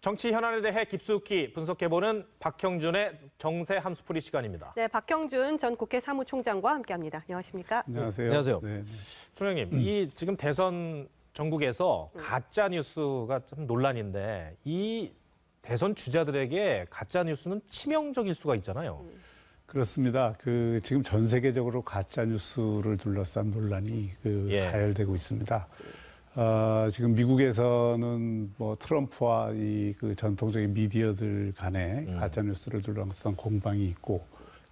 정치 현안에 대해 깊숙이 분석해보는 박형준의 정세 함수풀이 시간입니다. 네, 박형준 전 국회 사무총장과 함께합니다. 안녕하십니까? 안녕하세요. 안녕하세요. 네. 총장님, 이 지금 대선 전국에서 가짜 뉴스가 좀 논란인데 이 대선 주자들에게 가짜 뉴스는 치명적일 수가 있잖아요. 그렇습니다. 지금 전 세계적으로 가짜 뉴스를 둘러싼 논란이 가열되고 있습니다. 지금 미국에서는 뭐 트럼프와 그 전통적인 미디어들 간에 가짜 뉴스를 둘러싼 공방이 있고,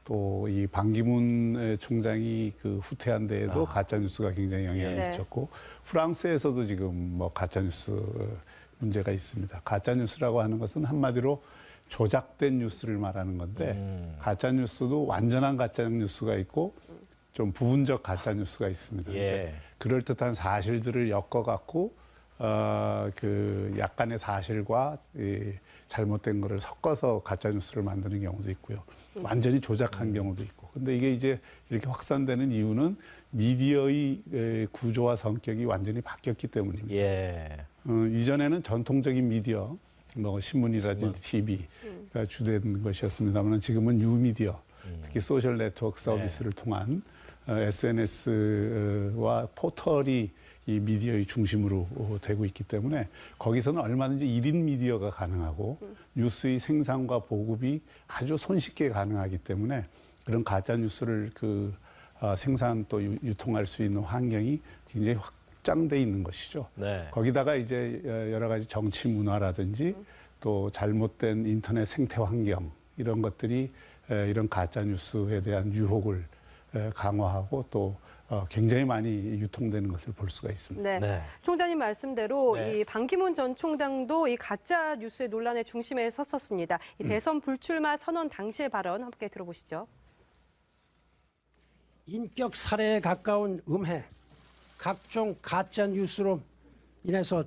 또 이 반기문 총장이 후퇴한 데에도 가짜 뉴스가 굉장히 영향을 미쳤고, 프랑스에서도 지금 뭐 가짜 뉴스 문제가 있습니다. 가짜 뉴스라고 하는 것은 한마디로 조작된 뉴스를 말하는 건데, 가짜 뉴스도 완전한 가짜 뉴스가 있고 좀 부분적 가짜 뉴스가 있습니다. 그럴듯한 사실들을 엮어갖고 약간의 사실과 잘못된 거를 섞어서 가짜 뉴스를 만드는 경우도 있고요. 완전히 조작한 경우도 있고. 근데 이게 이제 이렇게 확산되는 이유는 미디어의 구조와 성격이 완전히 바뀌었기 때문입니다. 이전에는 전통적인 미디어, 뭐 신문이라든지 TV가 주된 것이었습니다만, 지금은 뉴미디어, 특히 소셜 네트워크 서비스를 통한 SNS와 포털이 이 미디어의 중심으로 되고 있기 때문에, 거기서는 얼마든지 1인 미디어가 가능하고 뉴스의 생산과 보급이 아주 손쉽게 가능하기 때문에, 그런 가짜 뉴스를 생산 또 유통할 수 있는 환경이 굉장히 확장돼 있는 것이죠. 거기다가 이제 여러 가지 정치 문화라든지 또 잘못된 인터넷 생태 환경, 이런 것들이 이런 가짜 뉴스에 대한 유혹을 강화하고 또 굉장히 많이 유통되는 것을 볼 수가 있습니다. 총장님 말씀대로 이 반기문 전 총장도 이 가짜 뉴스의 논란의 중심에 섰었습니다. 이 대선 불출마 선언 당시의 발언 함께 들어보시죠. 인격 살해에 가까운 음해, 각종 가짜 뉴스로 인해서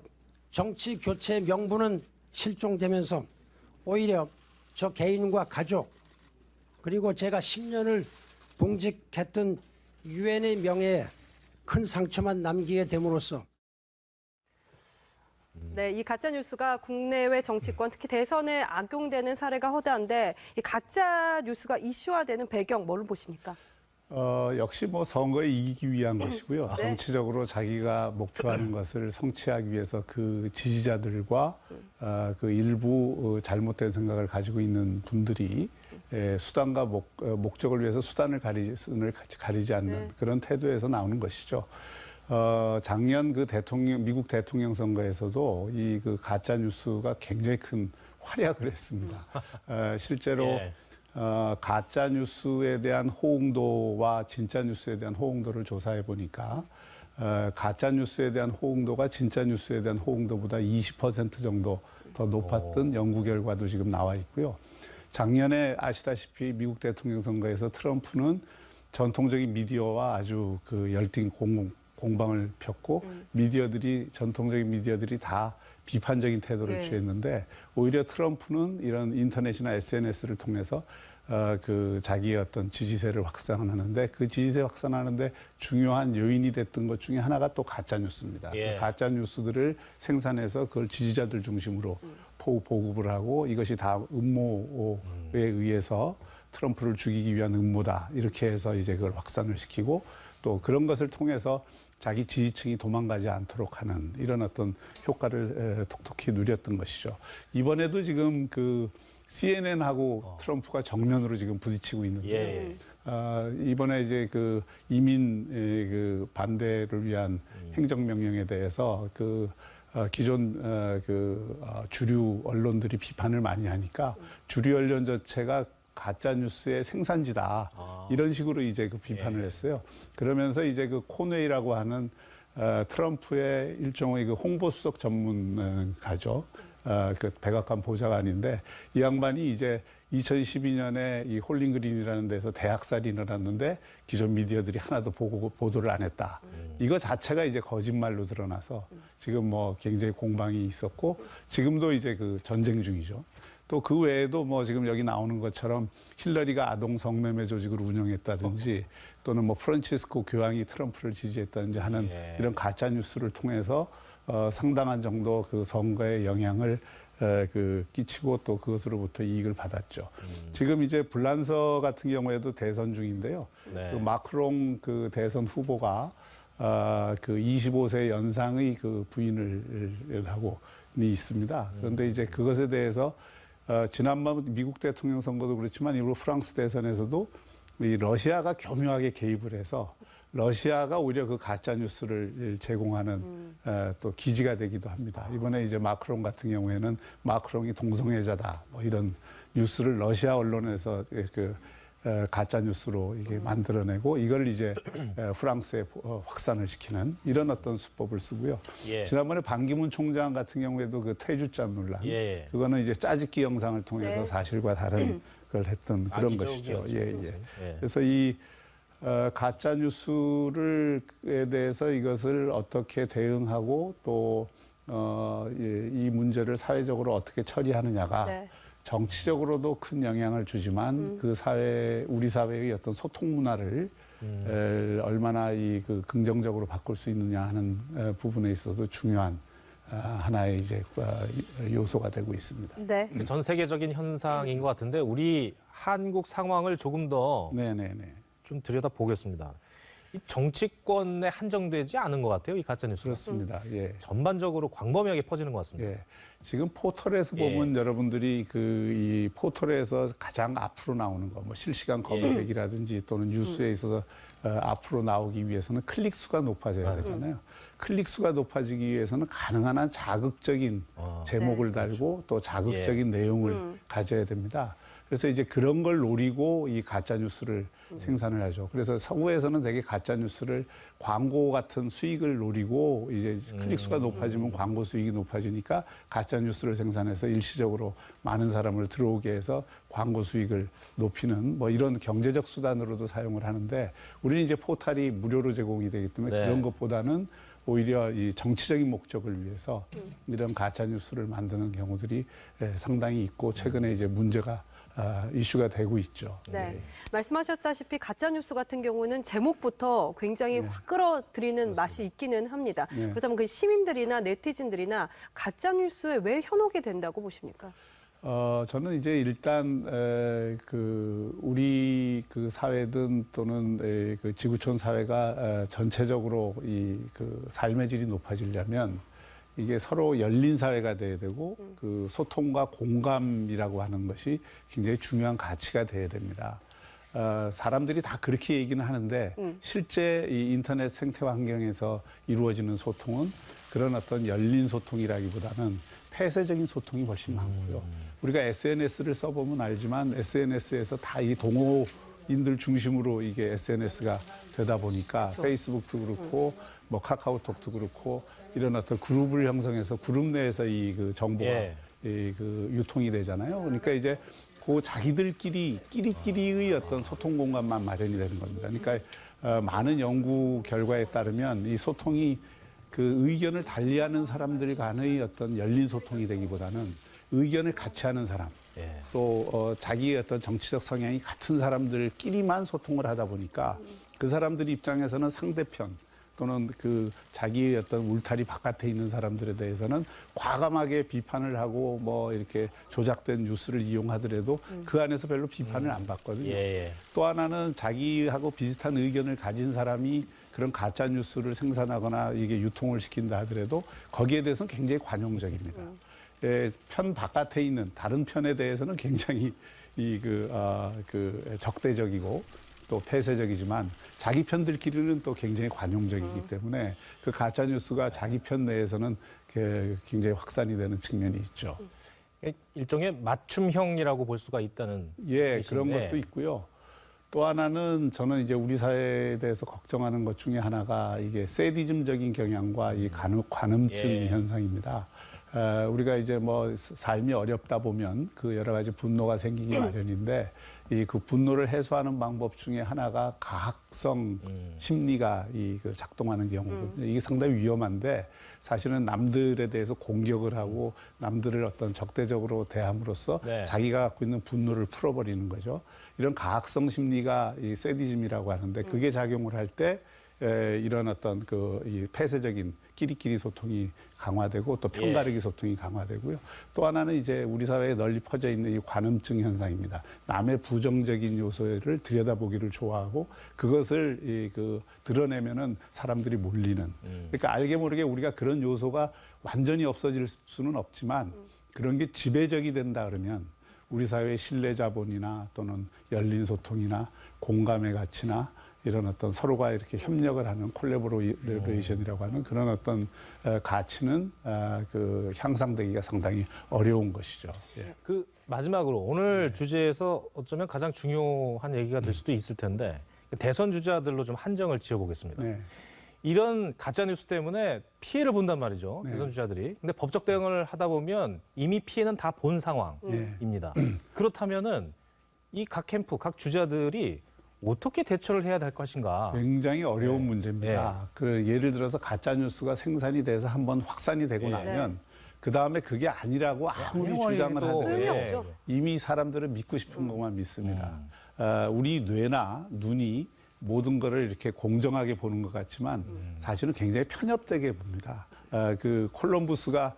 정치 교체 명분은 실종되면서 오히려 저 개인과 가족, 그리고 제가 10년을 봉직했던 유엔의 명예에 큰 상처만 남기게 됨으로써 이 가짜 뉴스가 국내외 정치권, 특히 대선에 악용되는 사례가 허다한데, 이 가짜 뉴스가 이슈화되는 배경 뭘로 보십니까? 역시 뭐 선거에 이기기 위한 것이고요. 정치적으로 자기가 목표하는 것을 성취하기 위해서 그 지지자들과 일부 잘못된 생각을 가지고 있는 분들이 수단과 목적을 위해서 수단을 가리지 않는 그런 태도에서 나오는 것이죠. 작년 미국 대통령 선거에서도 이 가짜 뉴스가 굉장히 큰 활약을 했습니다. 실제로 가짜 뉴스에 대한 호응도와 진짜 뉴스에 대한 호응도를 조사해 보니까 가짜 뉴스에 대한 호응도가 진짜 뉴스에 대한 호응도보다 20% 정도 더 높았던 연구 결과도 지금 나와 있고요. 작년에 아시다시피 미국 대통령 선거에서 트럼프는 전통적인 미디어와 아주 열띤 공방을 폈고, 전통적인 미디어들이 다 비판적인 태도를 취했는데, 오히려 트럼프는 이런 인터넷이나 SNS를 통해서 자기의 어떤 지지세를 확산하는데, 그 지지세 확산하는데 중요한 요인이 됐던 것 중에 하나가 또 가짜 뉴스입니다. 가짜 뉴스들을 생산해서 그걸 지지자들 중심으로 보급을 하고, 이것이 다 음모에 의해서 트럼프를 죽이기 위한 음모다, 이렇게 해서 이제 그걸 확산을 시키고, 또 그런 것을 통해서 자기 지지층이 도망가지 않도록 하는 이런 어떤 효과를 톡톡히 누렸던 것이죠. 이번에도 지금 CNN하고 트럼프가 정면으로 지금 부딪히고 있는데, 이번에 이제 이민 반대를 위한 행정명령에 대해서 기존 주류 언론들이 비판을 많이 하니까 주류 언론 자체가 가짜 뉴스의 생산지다, 이런 식으로 이제 비판을 했어요. 그러면서 이제 코네이라고 하는 트럼프의 일종의 홍보수석 전문가죠. 백악관 보좌관인데, 이 양반이 이제 2012년에 이 홀링그린이라는 데서 대학살이 일어났는데 기존 미디어들이 하나도 보도를 안 했다. 이거 자체가 이제 거짓말로 드러나서 지금 뭐 굉장히 공방이 있었고, 지금도 이제 전쟁 중이죠. 또 그 외에도 뭐 지금 여기 나오는 것처럼 힐러리가 아동 성매매 조직을 운영했다든지, 또는 뭐 프란치스코 교황이 트럼프를 지지했다든지 하는 이런 가짜 뉴스를 통해서 상당한 정도 선거에 영향을 끼치고 또 그것으로부터 이익을 받았죠. 지금 이제 불란서 같은 경우에도 대선 중인데요. 네. 그 마크롱 그 대선 후보가 그 25세 연상의 그 부인을 하고 있습니다. 그런데 이제 그것에 대해서 지난번 미국 대통령 선거도 그렇지만 일부 프랑스 대선에서도 이 러시아가 교묘하게 개입을 해서 러시아가 오히려 그 가짜 뉴스를 제공하는 또 기지가 되기도 합니다. 이번에 이제 마크롱 같은 경우에는 마크롱이 동성애자다 뭐 이런 뉴스를 러시아 언론에서 그 가짜 뉴스로 이게 만들어내고 이걸 이제 프랑스에 확산을 시키는 이런 어떤 수법을 쓰고요. 예. 지난번에 반기문 총장 같은 경우에도 그 퇴주잔 논란, 예. 그거는 이제 짜집기 영상을 통해서 네. 사실과 다른 걸 했던 그런 악의적이었죠, 것이죠. 예. 예. 그래서 이 가짜 뉴스에 대해서 이것을 어떻게 대응하고 또 이 문제를 사회적으로 어떻게 처리하느냐가 네. 정치적으로도 큰 영향을 주지만 그 우리 사회의 어떤 소통 문화를 얼마나 그 긍정적으로 바꿀 수 있느냐 하는 부분에 있어서도 중요한 하나의 이제 요소가 되고 있습니다. 네. 전 세계적인 현상인 것 같은데 우리 한국 상황을 조금 더 좀 들여다 보겠습니다. 이 정치권에 한정되지 않은 것 같아요. 이 가짜 뉴스가. 그렇습니다. 예. 전반적으로 광범위하게 퍼지는 것 같습니다. 예. 지금 포털에서 보면 여러분들이 이 포털에서 가장 앞으로 나오는 거, 뭐 실시간 검색이라든지 또는 뉴스에 있어서 앞으로 나오기 위해서는 클릭 수가 높아져야 되잖아요. 클릭 수가 높아지기 위해서는 가능한 한 자극적인 제목을 달고 또 자극적인 내용을 가져야 됩니다. 그래서 이제 그런 걸 노리고 이 가짜 뉴스를 생산을 하죠. 그래서 서구에서는 되게 가짜 뉴스를 광고 같은 수익을 노리고 이제 클릭 수가 높아지면 광고 수익이 높아지니까 가짜 뉴스를 생산해서 일시적으로 많은 사람을 들어오게 해서 광고 수익을 높이는 뭐 이런 경제적 수단으로도 사용을 하는데 우리는 이제 포털이 무료로 제공이 되기 때문에 네. 그런 것보다는 오히려 이 정치적인 목적을 위해서 이런 가짜 뉴스를 만드는 경우들이 상당히 있고 최근에 이제 문제가 이슈가 되고 있죠. 네. 말씀하셨다시피 가짜 뉴스 같은 경우는 제목부터 굉장히 확 끌어들이는 맛이 있기는 합니다. 그렇다면 그 시민들이나 네티즌들이나 가짜 뉴스에 왜 현혹이 된다고 보십니까? 저는 이제 일단 우리 그 사회든 또는 그 지구촌 사회가 전체적으로 그 삶의 질이 높아지려면 이게 서로 열린 사회가 돼야 되고 그 소통과 공감이라고 하는 것이 굉장히 중요한 가치가 돼야 됩니다. 사람들이 다 그렇게 얘기는 하는데 실제 이 인터넷 생태 환경에서 이루어지는 소통은 그런 어떤 열린 소통이라기보다는 폐쇄적인 소통이 훨씬 많고요. 우리가 SNS를 써보면 알지만 SNS에서 다 이 동호인들 중심으로 이게 SNS가 되다 보니까 페이스북도 그렇고 뭐 카카오톡도 그렇고 이런 어떤 그룹을 형성해서 그룹 내에서 이 그 정보가 그 유통이 되잖아요. 그러니까 이제 그 자기들끼리의 어떤 소통 공간만 마련이 되는 겁니다. 그러니까 많은 연구 결과에 따르면 이 소통이 그 의견을 달리하는 사람들 간의 어떤 열린 소통이 되기보다는 의견을 같이 하는 사람, 또 자기의 어떤 정치적 성향이 같은 사람들끼리만 소통을 하다 보니까 그 사람들 입장에서는 상대편 또는 그 자기의 어떤 울타리 바깥에 있는 사람들에 대해서는 과감하게 비판을 하고 뭐 이렇게 조작된 뉴스를 이용하더라도 그 안에서 별로 비판을 안 받거든요. 또 하나는 자기하고 비슷한 의견을 가진 사람이 그런 가짜 뉴스를 생산하거나 이게 유통을 시킨다 하더라도 거기에 대해서는 굉장히 관용적입니다. 편 바깥에 있는 다른 편에 대해서는 굉장히 적대적이고 또 폐쇄적이지만 자기 편들끼리는 또 굉장히 관용적이기 때문에 그 가짜 뉴스가 자기 편 내에서는 굉장히 확산이 되는 측면이 있죠. 일종의 맞춤형이라고 볼 수가 있다는 예, 뜻인데. 그런 것도 있고요. 또 하나는 저는 이제 우리 사회에 대해서 걱정하는 것 중에 하나가 이게 세디즘적인 경향과 이 관음증 현상입니다. 우리가 이제 뭐 삶이 어렵다 보면 그 여러 가지 분노가 생기기 마련인데 이 그 분노를 해소하는 방법 중에 하나가 가학성 심리가 작동하는 경우거든요. 이게 상당히 위험한데 사실은 남들에 대해서 공격을 하고 남들을 어떤 적대적으로 대함으로써 자기가 갖고 있는 분노를 풀어버리는 거죠. 이런 가학성 심리가 이 세디즘이라고 하는데 그게 작용을 할 때 이런 어떤 이 폐쇄적인 끼리끼리 소통이 강화되고 또 편가르기 소통이 강화되고요. 또 하나는 이제 우리 사회에 널리 퍼져 있는 이 관음증 현상입니다. 남의 부정적인 요소를 들여다보기를 좋아하고 그것을 드러내면은 사람들이 몰리는. 그러니까 알게 모르게 우리가 그런 요소가 완전히 없어질 수는 없지만 그런 게 지배적이 된다 그러면 우리 사회의 신뢰 자본이나 또는 열린 소통이나 공감의 가치나 이런 어떤 서로가 이렇게 협력을 하는 콜라보레이션이라고 하는 그런 어떤 가치는 향상되기가 상당히 어려운 것이죠. 예. 그 마지막으로 오늘 주제에서 어쩌면 가장 중요한 얘기가 될 수도 있을 텐데 대선 주자들로 좀 한정을 지어보겠습니다. 네. 이런 가짜 뉴스 때문에 피해를 본단 말이죠. 네. 대선 주자들이. 근데 법적 대응을 하다 보면 이미 피해는 다 본 상황입니다. 그렇다면은 이 각 캠프, 각 주자들이 어떻게 대처를 해야 될 것인가? 굉장히 어려운 문제입니다. 예를 들어서 가짜 뉴스가 생산이 돼서 한번 확산이 되고 나면 그 다음에 그게 아니라고 아무리 주장을 하더라도 이미 사람들은 믿고 싶은 것만 믿습니다. 우리 뇌나 눈이 모든 거를 이렇게 공정하게 보는 것 같지만 사실은 굉장히 편협되게 봅니다. 콜럼부스가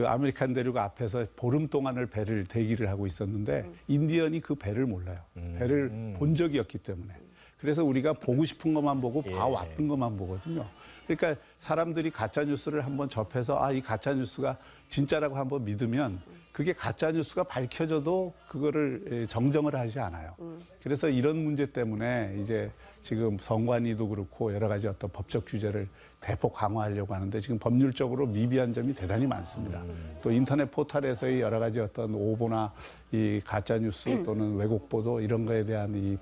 아메리칸 대륙 앞에서 보름 동안을 배를 대기를 하고 있었는데 인디언이 그 배를 몰라요. 배를 본 적이 없기 때문에. 그래서 우리가 보고 싶은 것만 보고 봐왔던 것만 보거든요. 그러니까 사람들이 가짜 뉴스를 한번 접해서 이 가짜 뉴스가 진짜라고 한번 믿으면 그게 가짜 뉴스가 밝혀져도 그거를 정정을 하지 않아요. 그래서 이런 문제 때문에 이제 지금 선관위도 그렇고 여러 가지 어떤 법적 규제를 대폭 강화하려고 하는데 지금 법률적으로 미비한 점이 대단히 많습니다. 또 인터넷 포털에서의 여러 가지 어떤 오보나 이 가짜 뉴스 또는 왜곡 보도 이런 거에 대한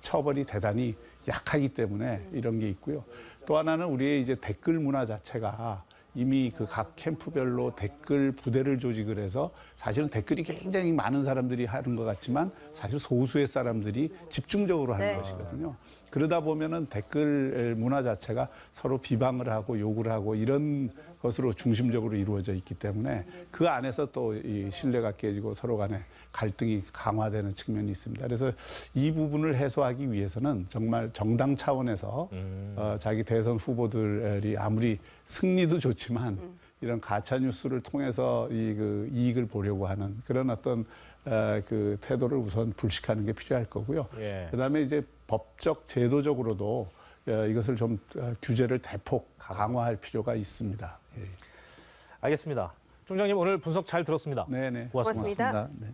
처벌이 대단히 약하기 때문에 이런 게 있고요. 또 하나는 우리의 이제 댓글 문화 자체가 이미 각 캠프별로 댓글 부대를 조직을 해서 사실은 댓글이 굉장히 많은 사람들이 하는 것 같지만 사실 소수의 사람들이 집중적으로 하는 것이거든요. 그러다 보면은 댓글 문화 자체가 서로 비방을 하고 욕을 하고 이런 것으로 중심적으로 이루어져 있기 때문에 그 안에서 또 이 신뢰가 깨지고 서로 간에 갈등이 강화되는 측면이 있습니다. 그래서 이 부분을 해소하기 위해서는 정말 정당 차원에서 자기 대선 후보들이 아무리 승리도 좋지만 이런 가짜 뉴스를 통해서 이익을 보려고 하는 그런 어떤 태도를 우선 불식하는 게 필요할 거고요. 그다음에 이제 법적 제도적으로도 이것을 좀 규제를 대폭 강화할 필요가 있습니다. 알겠습니다. 총장님 오늘 분석 잘 들었습니다. 네네. 고맙습니다. 고맙습니다. 네.